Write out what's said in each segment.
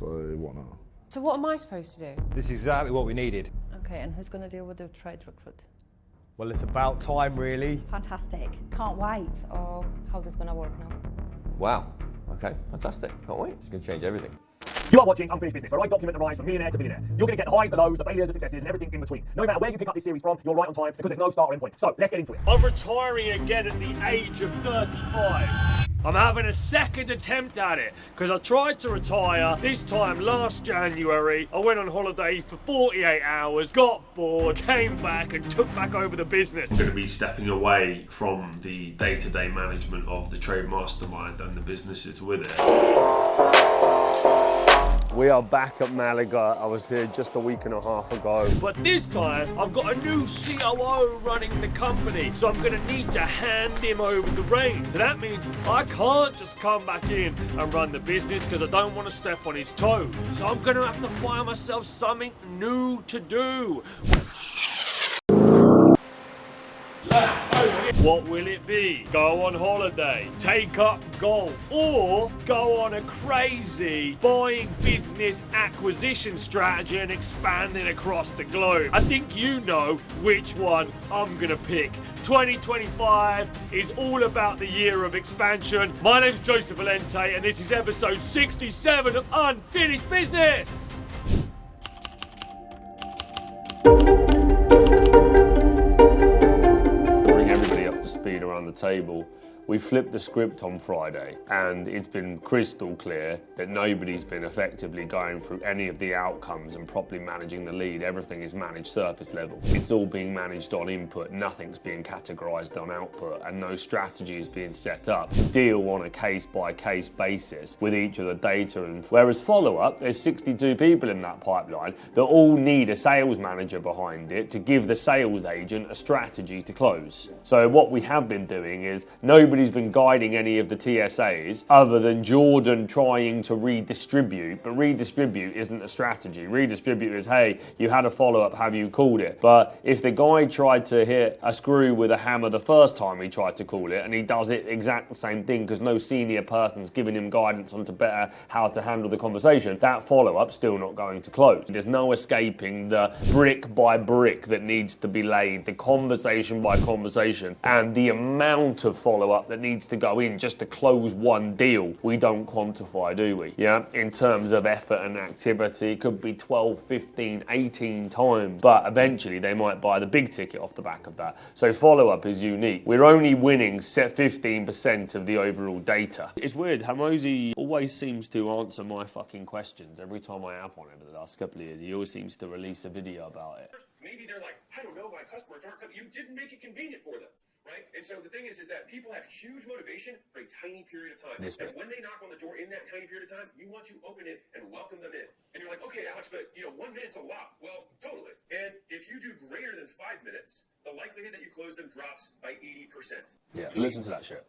so whatnot. So what am I supposed to do? This is exactly what we needed. Okay, and who's going to deal with the trade recruit? Well, it's about time, really. Fantastic. Can't wait. Or how this gonna work now? Wow. Okay, fantastic. Can't wait. It's going to change everything. You are watching Unfinished Business, where I document the rise from millionaire to billionaire. You're going to get the highs, the lows, the failures, the successes, and everything in between. No matter where you pick up this series from, you're right on time because there's no start or end point. So, let's get into it. I'm retiring again at the age of 35. I'm having a second attempt at it because I tried to retire this time last January. I went on holiday for 48 hours, got bored, came back and took back over the business. I'm going to be stepping away from the day-to-day management of the Trade Mastermind and the businesses with it. We are back at Malaga. I was here just a week and a half ago. But this time, I've got a new COO running the company, so I'm going to need to hand him over the reins. So that means I can't just come back in and run the business because I don't want to step on his toes. So I'm going to have to find myself something new to do. What will it be? Go on holiday, take up golf, or go on a crazy buying business acquisition strategy and expanding across the globe? I think you know which one I'm gonna pick. 2025 is all about the year of expansion. My name's Joseph Valente and this is episode 67 of Unfinished Business. Speed around the table. We flipped the script on Friday and it's been crystal clear that nobody's been effectively going through any of the outcomes and properly managing the lead. Everything is managed surface level. It's all being managed on input, nothing's being categorized on output, and no strategy is being set up to deal on a case by case basis with each of the data. And whereas follow-up, there's 62 people in that pipeline that all need a sales manager behind it to give the sales agent a strategy to close. So what we have been doing is nobody's been guiding any of the TSAs other than Jordan trying to redistribute, but redistribute isn't a strategy. Redistribute is, hey, you had a follow-up, have you called it? But if the guy tried to hit a screw with a hammer the first time he tried to call it, and he does it exact the same thing because no senior person's giving him guidance on to better how to handle the conversation, that follow-up's still not going to close. There's no escaping the brick by brick that needs to be laid, the conversation by conversation, and the amount of follow-up that needs to go in just to close one deal. We don't quantify, do we? Yeah, in terms of effort and activity, it could be 12, 15, 18 times, but eventually they might buy the big ticket off the back of that. So follow-up is unique. We're only winning 15% of the overall data. It's weird, Hamosi always seems to answer my fucking questions every time I have one over the last couple of years. He always seems to release a video about it. Maybe they're like, I don't know, my customers aren't coming. You didn't make it convenient for them. Right? And so the thing is that people have huge motivation for a tiny period of time. And when they knock on the door in that tiny period of time, you want to open it and welcome them in. And you're like, okay, Alex, but 1 minute's a lot. Well, totally. And if you do greater than 5 minutes, the likelihood that you close them drops by 80%. Yeah, listen to that shit.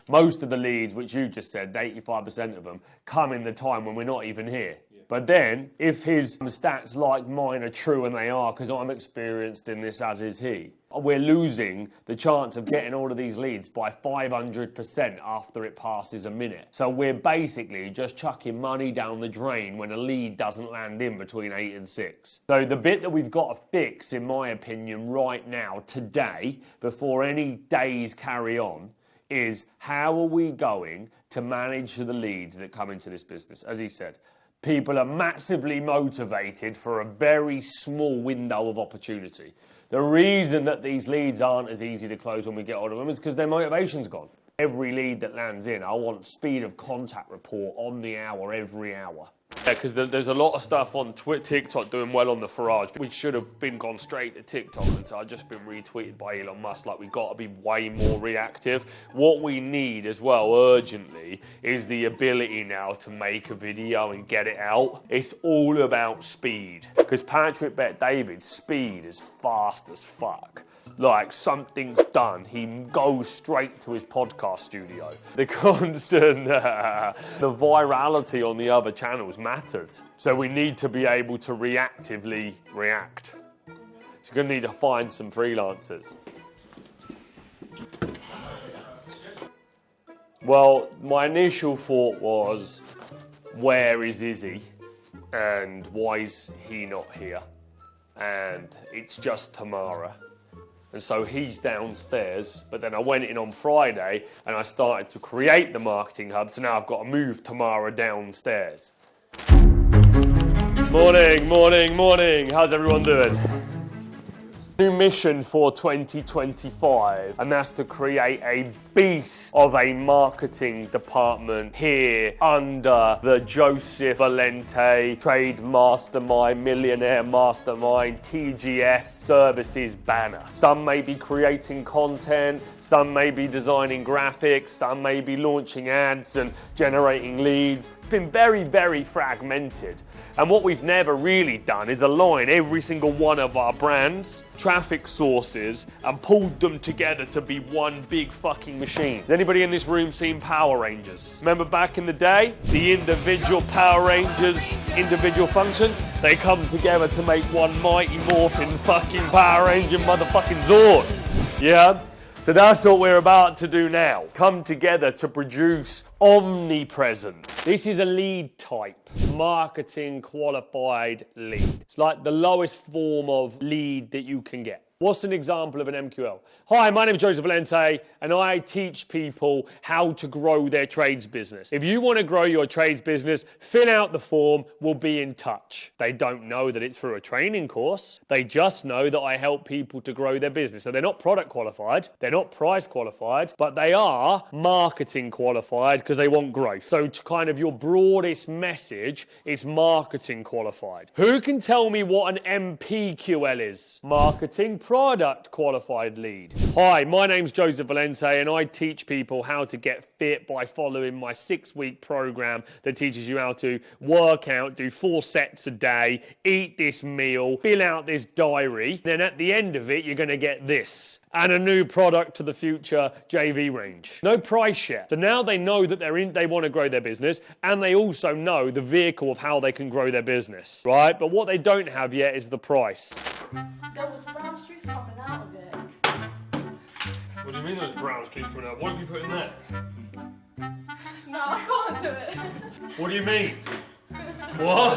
Most of the leads, which you just said, 85% of them, come in the time when we're not even here. But then, if his stats like mine are true, and they are, because I'm experienced in this as is he, we're losing the chance of getting all of these leads by 500% after it passes a minute. So we're basically just chucking money down the drain when a lead doesn't land in between 8 and 6. So the bit that we've got to fix, in my opinion, right now, today, before any days carry on, is how are we going to manage the leads that come into this business? As he said, people are massively motivated for a very small window of opportunity. The reason that these leads aren't as easy to close when we get hold of them is because their motivation's gone. Every lead that lands in, I want speed of contact report on the hour, every hour. Yeah, because there's a lot of stuff on TikTok doing well on the Farage. We should have been gone straight to TikTok, and so I've just been retweeted by Elon Musk. Like, we've got to be way more reactive. What we need as well, urgently, is the ability now to make a video and get it out. It's all about speed. Because Patrick Bet-David's speed is fast as fuck. Like, something's done, he goes straight to his podcast studio. The constant, the virality on the other channels matters. So we need to be able to reactively react. So you're going to need to find some freelancers. Well, my initial thought was, where is Izzy? And why is he not here? And it's just Tamara. And so he's downstairs, but then I went in on Friday and I started to create the marketing hub, so now I've got to move Tamara downstairs. Morning, morning, morning. How's everyone doing? New mission for 2025, and that's to create a beast of a marketing department here under the Joseph Valente Trade Mastermind, Millionaire Mastermind, TGS Services banner. Some may be creating content, some may be designing graphics, some may be launching ads and generating leads. It's been very, very fragmented. And what we've never really done is align every single one of our brands, traffic sources, and pulled them together to be one big fucking machine. Has anybody in this room seen Power Rangers? Remember back in the day? The individual Power Rangers, individual functions, they come together to make one mighty morphin' fucking Power Ranger motherfucking Zord. Yeah? So that's what we're about to do now. Come together to produce omnipresence. This is a lead type, marketing qualified lead. It's like the lowest form of lead that you can get. What's an example of an MQL? Hi, my name is Joseph Valente, and I teach people how to grow their trades business. If you want to grow your trades business, fill out the form, we'll be in touch. They don't know that it's through a training course. They just know that I help people to grow their business. So they're not product qualified, they're not price qualified, but they are marketing qualified because they want growth. So to kind of your broadest message is marketing qualified. Who can tell me what an MPQL is? Marketing product qualified lead. Hi, my name's Joseph Valente, and I teach people how to get fit by following my 6-week program that teaches you how to work out, do 4 sets a day, eat this meal, fill out this diary. Then at the end of it, you're going to get this and a new product to the future JV range. No price yet. So now they know that they want to grow their business, and they also know the vehicle of how they can grow their business, right? But what they don't have yet is the price. There was brown streaks coming out of it. What do you mean there's brown streaks coming out? What have you put in there? No, I can't do it. What do you mean? What?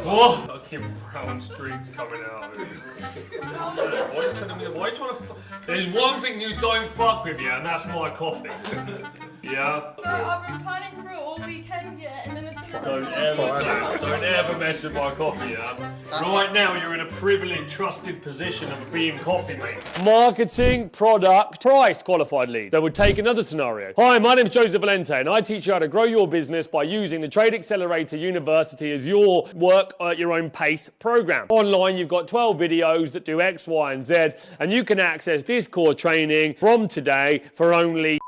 What? Fucking brown streaks coming out of it. Why are you telling me? Why are you trying to? There's one thing you don't fuck with, yeah, and that's my coffee. Yeah? No, I've been planning through it all weekend, yeah, and then as soon as Don't ever mess with my coffee, yeah? Right now, you're in a privileged, trusted position of being coffee maker. Marketing, product, price, qualified lead. So we'll take another scenario. Hi, my name's Joseph Valente, and I teach you how to grow your business by using the Trade Accelerator University as your work at your own pace program. Online, you've got 12 videos that do X, Y, and Z, and you can access this core training from today for only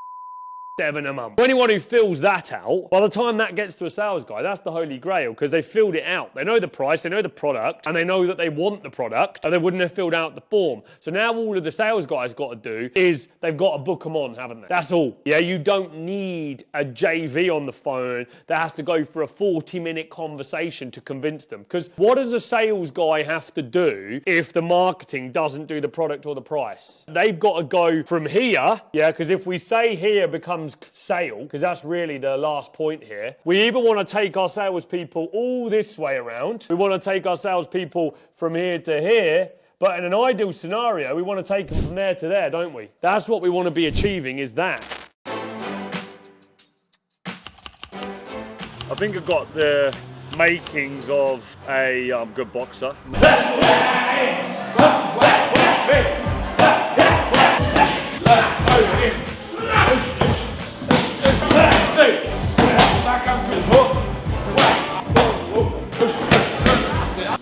$7 a month. For anyone who fills that out, by the time that gets to a sales guy, that's the holy grail, because they filled it out. They know the price, they know the product, and they know that they want the product, or they wouldn't have filled out the form. So now all of the sales guys got to do is they've got to book them on, haven't they? That's all. Yeah, you don't need a JV on the phone that has to go for a 40-minute conversation to convince them. Because what does a sales guy have to do if the marketing doesn't do the product or the price? They've got to go from here, yeah, because if we say here becomes sale, because that's really the last point here. We either want to take our salespeople all this way around, we want to take our salespeople from here to here, but in an ideal scenario, we want to take them from there to there, don't we? That's what we want to be achieving, is that. I think I've got the makings of a good boxer.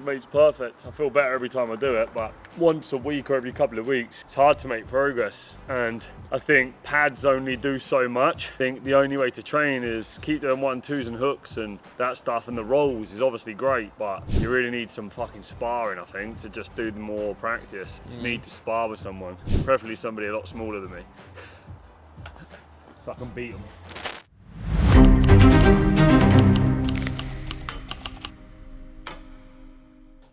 It's perfect. I feel better every time I do it, but once a week or every couple of weeks, it's hard to make progress. And I think pads only do so much. I think the only way to train is keep doing 1-2s and hooks and that stuff, and the rolls is obviously great, but you really need some fucking sparring, I think, to just do more practice. You just need to spar with someone, preferably somebody a lot smaller than me. So I can beat them.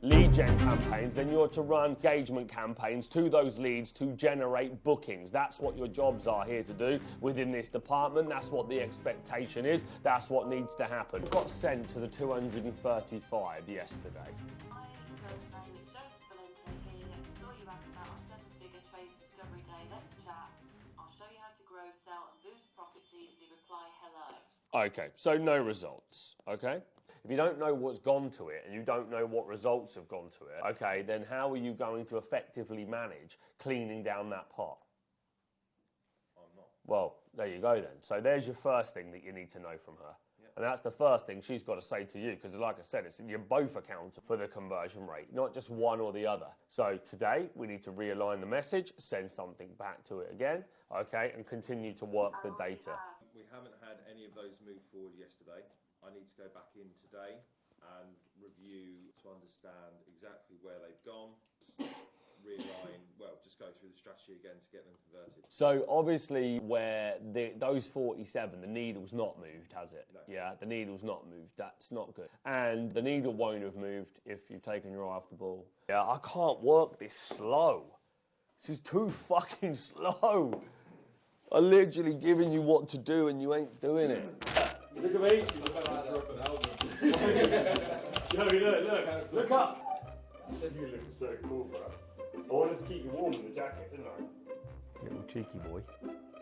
lead gen campaigns, then you're to run engagement campaigns to those leads to generate bookings. That's what your jobs are here to do within this department. That's what the expectation is. That's what needs to happen. Got sent to the 235 yesterday. Hi, my name is Valente here. Saw you asked about our seven-figure trade discovery day. Let's chat. I'll show you how to grow, sell, and boost profits easily. Reply hello. Okay, so no results, okay? If you don't know what's gone to it and you don't know what results have gone to it, okay, then how are you going to effectively manage cleaning down that pot? I'm not. Well, there you go then. So there's your first thing that you need to know from her. And that's the first thing she's got to say to you, because like I said, you're both accountable for the conversion rate, not just one or the other. So today, we need to realign the message, send something back to it again, okay, and continue to work the data. We haven't had any of those move forward yesterday. I need to go back in today and review to understand exactly where they've gone, realign, well, just go through the strategy again to get them converted. So obviously where those 47, the needle's not moved, has it? No. Yeah, the needle's not moved. That's not good. And the needle won't have moved if you've taken your eye off the ball. Yeah, I can't work this slow. This is too fucking slow. I'm literally giving you what to do and you ain't doing it. Look at me. You look like that dropping album. Look up. You look so cool, bro. I wanted to keep you warm in the jacket, didn't I? Little cheeky boy.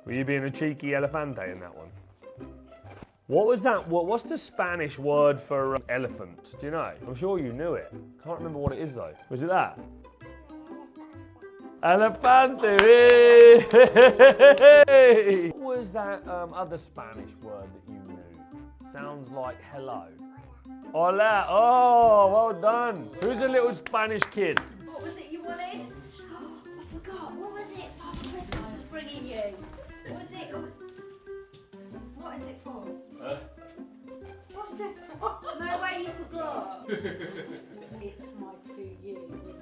Were you being a cheeky elefante in that one? What was that? What's the Spanish word for elephant? Do you know? I'm sure you knew it. Can't remember what it is though. Was it that? Elefante! What was that other Spanish word that you knew? Sounds like hello. Hola! Oh, well done. Who's a little Spanish kid? What was it you wanted? Oh, I forgot. What was it? Father Christmas was bringing you. What was it? What is it for? What's this for? No way you forgot. It's my 2 years, isn't it?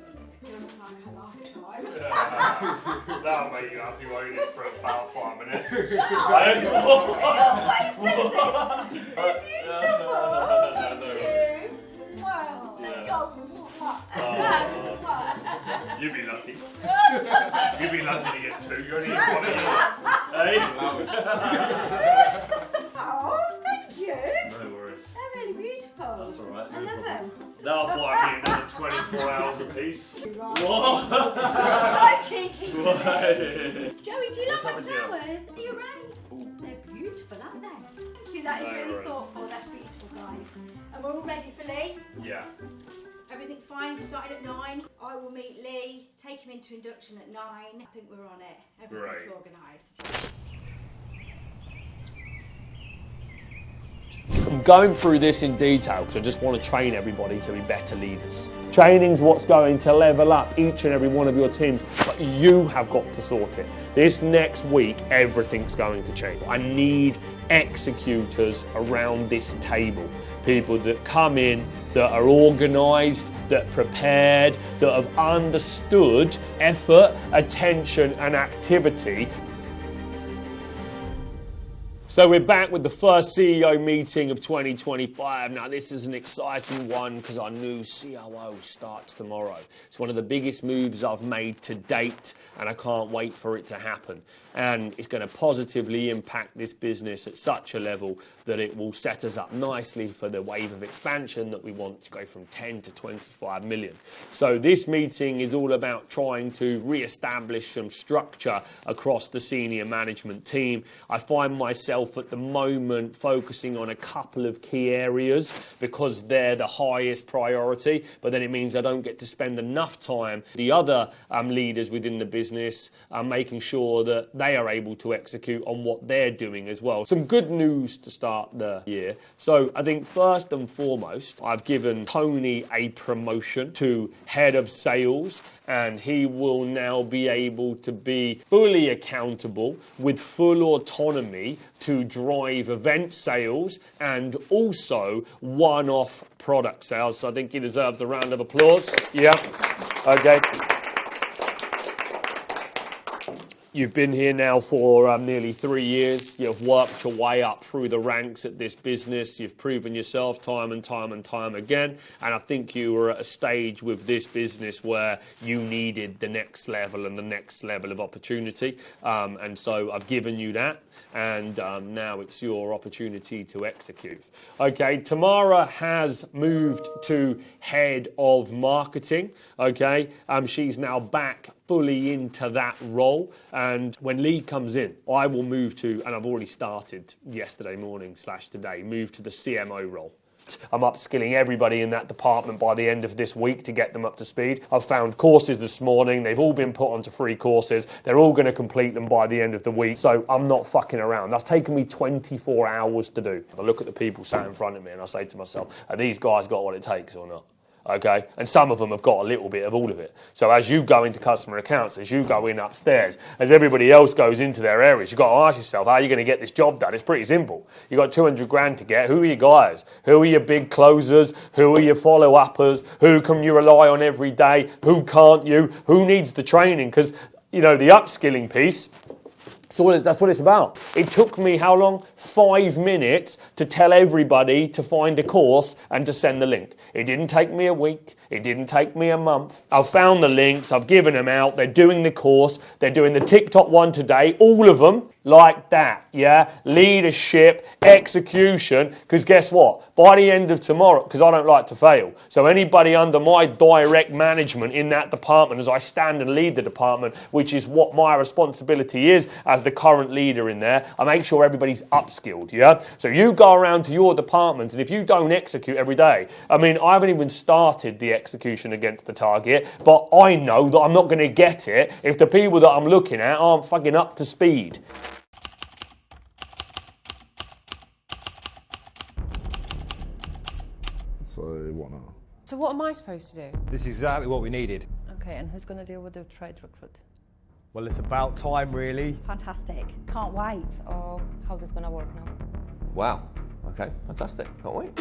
Feels like a lifetime. That'll make you happy, won't it, for about 5 minutes? Shut up! He always says it. They're beautiful. Well, they go. You'd be lucky. You'd be lucky to get 2. You only get 1 a year. Hey? Oh, thank you. No worries. They're really beautiful. That's all right. I love them. That'll buy me another 24 hours a piece. Right. What? So cheeky. What? Joey, do you like my happened, flowers? Are you ready? They're beautiful, aren't they? Thank you. That is No really worries. thoughtful. That's beautiful, guys. And we're all ready for Lee. Yeah. Everything's fine. Started at 9. I will meet Lee, take him into induction at 9. I think we're on it. Everything's Great. organised. I'm going through this in detail because I just want to train everybody to be better leaders. Training's what's going to level up each and every one of your teams, but you have got to sort it. This next week, everything's going to change. I need executors around this table. People that come in, that are organised, that prepared, that have understood effort, attention and activity. So we're back with the first CEO meeting of 2025. Now this is an exciting one because our new COO starts tomorrow. It's one of the biggest moves I've made to date and I can't wait for it to happen. And it's going to positively impact this business at such a level that it will set us up nicely for the wave of expansion that we want to go from 10 to 25 million. So this meeting is all about trying to re-establish some structure across the senior management team. I find myself at the moment focusing on a couple of key areas because they're the highest priority, but then it means I don't get to spend enough time the other leaders within the business making sure that they are able to execute on what they're doing as well. Some good news to start the year. So I think first and foremost, I've given Tony a promotion to head of sales, and he will now be able to be fully accountable with full autonomy to drive event sales and also one-off product sales. So I think he deserves a round of applause. Yeah. Okay. You've been here now for nearly 3 years. You've worked your way up through the ranks at this business. You've proven yourself time and time and time again. And I think you were at a stage with this business where you needed the next level and the next level of opportunity. And so I've given you that. And now it's your opportunity to execute. Okay, Tamara has moved to head of marketing. Okay, she's now back fully into that role. And when Lee comes in, I will move to, and I've already started yesterday morning / today, move to the CMO role. I'm upskilling everybody in that department by the end of this week to get them up to speed. I've found courses this morning. They've all been put onto free courses. They're all going to complete them by the end of the week. So I'm not fucking around. That's taken me 24 hours to do. I look at the people sat in front of me and I say to myself, have these guys got what it takes or not? Okay, and some of them have got a little bit of all of it. So as you go into customer accounts, as you go in upstairs, as everybody else goes into their areas, you've got to ask yourself, how are you going to get this job done? It's pretty simple. You've got 200 grand to get. Who are your guys? Who are your big closers? Who are your follow-uppers? Who can you rely on every day? Who can't you? Who needs the training? Because, you know, the upskilling piece, so that's what it's about. It took me how long? 5 minutes to tell everybody to find a course and to send the link. It didn't take me a week. It didn't take me a month. I've found the links. I've given them out. They're doing the course. They're doing the TikTok one today. All of them like that, yeah? Leadership, execution. Because guess what? By the end of tomorrow, because I don't like to fail. So anybody under my direct management in that department, as I stand and lead the department, which is what my responsibility is as the current leader in there, I make sure everybody's upskilled, yeah? So you go around to your department, and if you don't execute every day, I mean, I haven't even started the execution against the target, but I know that I'm not going to get it if the people that I'm looking at aren't fucking up to speed. So what now? So what am I supposed to do? This is exactly what we needed. Okay, and who's going to deal with the trade recruit? Well, it's about time, really. Fantastic. Can't wait. Or how's this gonna work now? Wow. Okay, fantastic. Can't wait.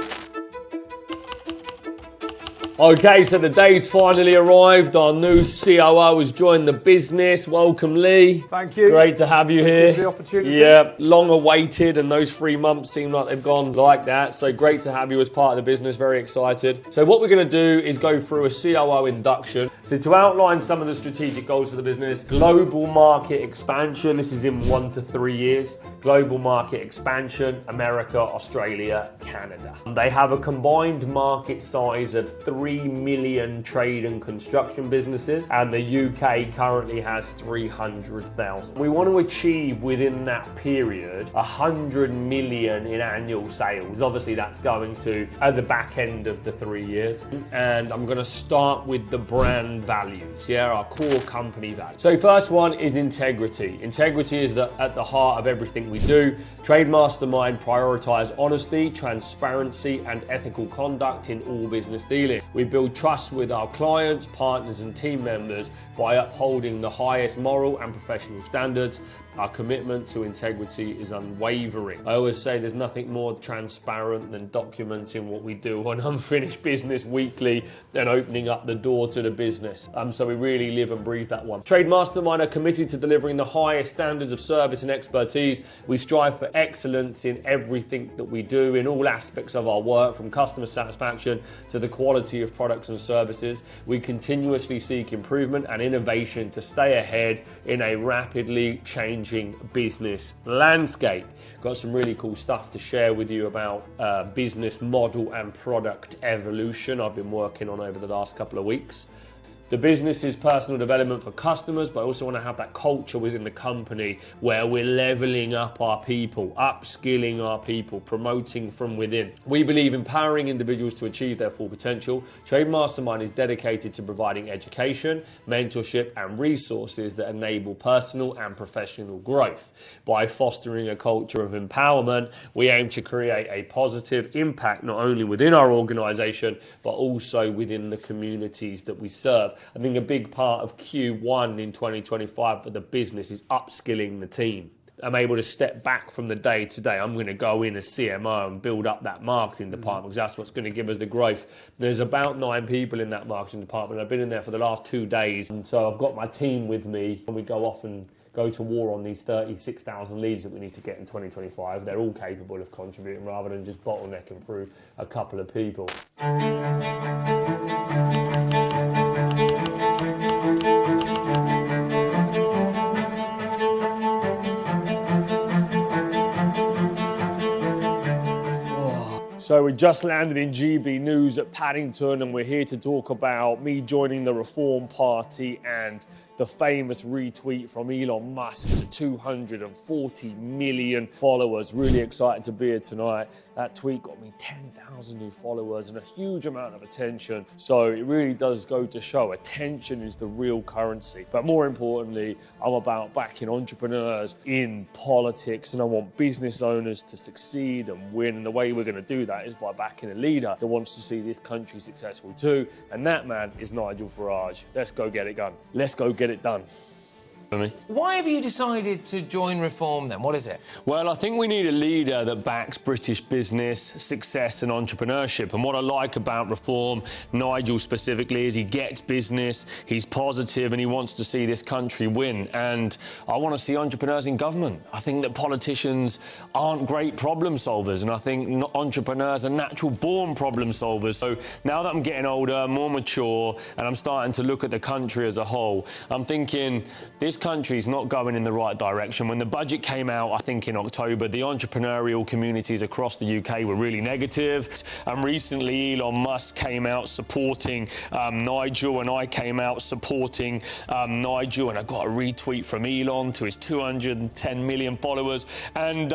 Okay, so the day's finally arrived. Our new COO has joined the business. Welcome, Lee. Thank you. Great to have you here. Thank you for the opportunity. Yeah, long awaited, and those 3 months seem like they've gone like that. So great to have you as part of the business. Very excited. So what we're going to do is go through a COO induction. So to outline some of the strategic goals for the business, global market expansion. This is in 1 to 3 years. Global market expansion, America, Australia, Canada. They have a combined market size of 3 million trade and construction businesses, and the UK currently has 300,000. We want to achieve within that period 100 million in annual sales. Obviously that's going to at the back end of the 3 years. And I'm going to start with the brand values, yeah, our core company values. So first one is integrity. Integrity is at the heart of everything we do. Trade Mastermind prioritize honesty, transparency, and ethical conduct in all business dealing. We build trust with our clients, partners, and team members by upholding the highest moral and professional standards. Our commitment to integrity is unwavering. I always say there's nothing more transparent than documenting what we do on Unfinished Business Weekly and opening up the door to the business. So we really live and breathe that one. Trade Mastermind are committed to delivering the highest standards of service and expertise. We strive for excellence in everything that we do, in all aspects of our work, from customer satisfaction to the quality of products and services. We continuously seek improvement and innovation to stay ahead in a rapidly changing business landscape. Got some really cool stuff to share with you about business model and product evolution I've been working on over the last couple of weeks. The business is personal development for customers, but I also want to have that culture within the company where we're leveling up our people, upskilling our people, promoting from within. We believe empowering individuals to achieve their full potential. Trade Mastermind is dedicated to providing education, mentorship, and resources that enable personal and professional growth. By fostering a culture of empowerment, we aim to create a positive impact not only within our organization, but also within the communities that we serve. I think a big part of Q1 in 2025 for the business is upskilling the team. I'm able to step back from the day to day. I'm going to go in as CMO and build up that marketing department because that's what's going to give us the growth. There's about 9 people in that marketing department. I've been in there for the last 2 days, and so I've got my team with me, and we go off and go to war on these 36,000 leads that we need to get in 2025. They're all capable of contributing rather than just bottlenecking through a couple of people. So we just landed in GB News at Paddington, and we're here to talk about me joining the Reform Party and the famous retweet from Elon Musk to 240 million followers. Really excited to be here tonight. That tweet got me 10,000 new followers and a huge amount of attention. So it really does go to show attention is the real currency. But more importantly, I'm about backing entrepreneurs in politics, and I want business owners to succeed and win. And the way we're going to do that is by backing a leader that wants to see this country successful too. And that man is Nigel Farage. Let's go get it done. Let's go get it done. Why have you decided to join Reform then? What is it? Well, I think we need a leader that backs British business, success and entrepreneurship. And what I like about Reform, Nigel specifically, is he gets business, he's positive and he wants to see this country win. And I want to see entrepreneurs in government. I think that politicians aren't great problem solvers, and I think entrepreneurs are natural born problem solvers. So now that I'm getting older, more mature, and I'm starting to look at the country as a whole, I'm thinking this country's not going in the right direction. When the budget came out, I think in October, the entrepreneurial communities across the UK were really negative. And recently, Elon Musk came out supporting Nigel, and I came out supporting Nigel, and I got a retweet from Elon to his 210 million followers. And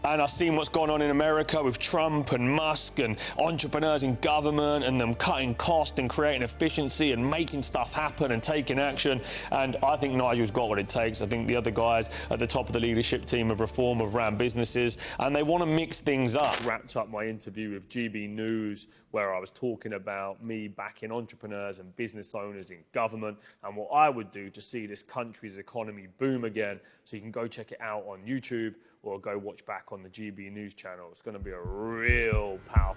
I've seen what's gone on in America with Trump and Musk and entrepreneurs in government and them cutting cost and creating efficiency and making stuff happen and taking action. And I think Nigel's got what it takes. I think the other guys at the top of the leadership team of Reform have ran businesses, and they want to mix things up. Wrapped up my interview with GB News, where I was talking about me backing entrepreneurs and business owners in government and what I would do to see this country's economy boom again. So you can go check it out on YouTube or go watch back on the GB News channel. It's going to be a real powerful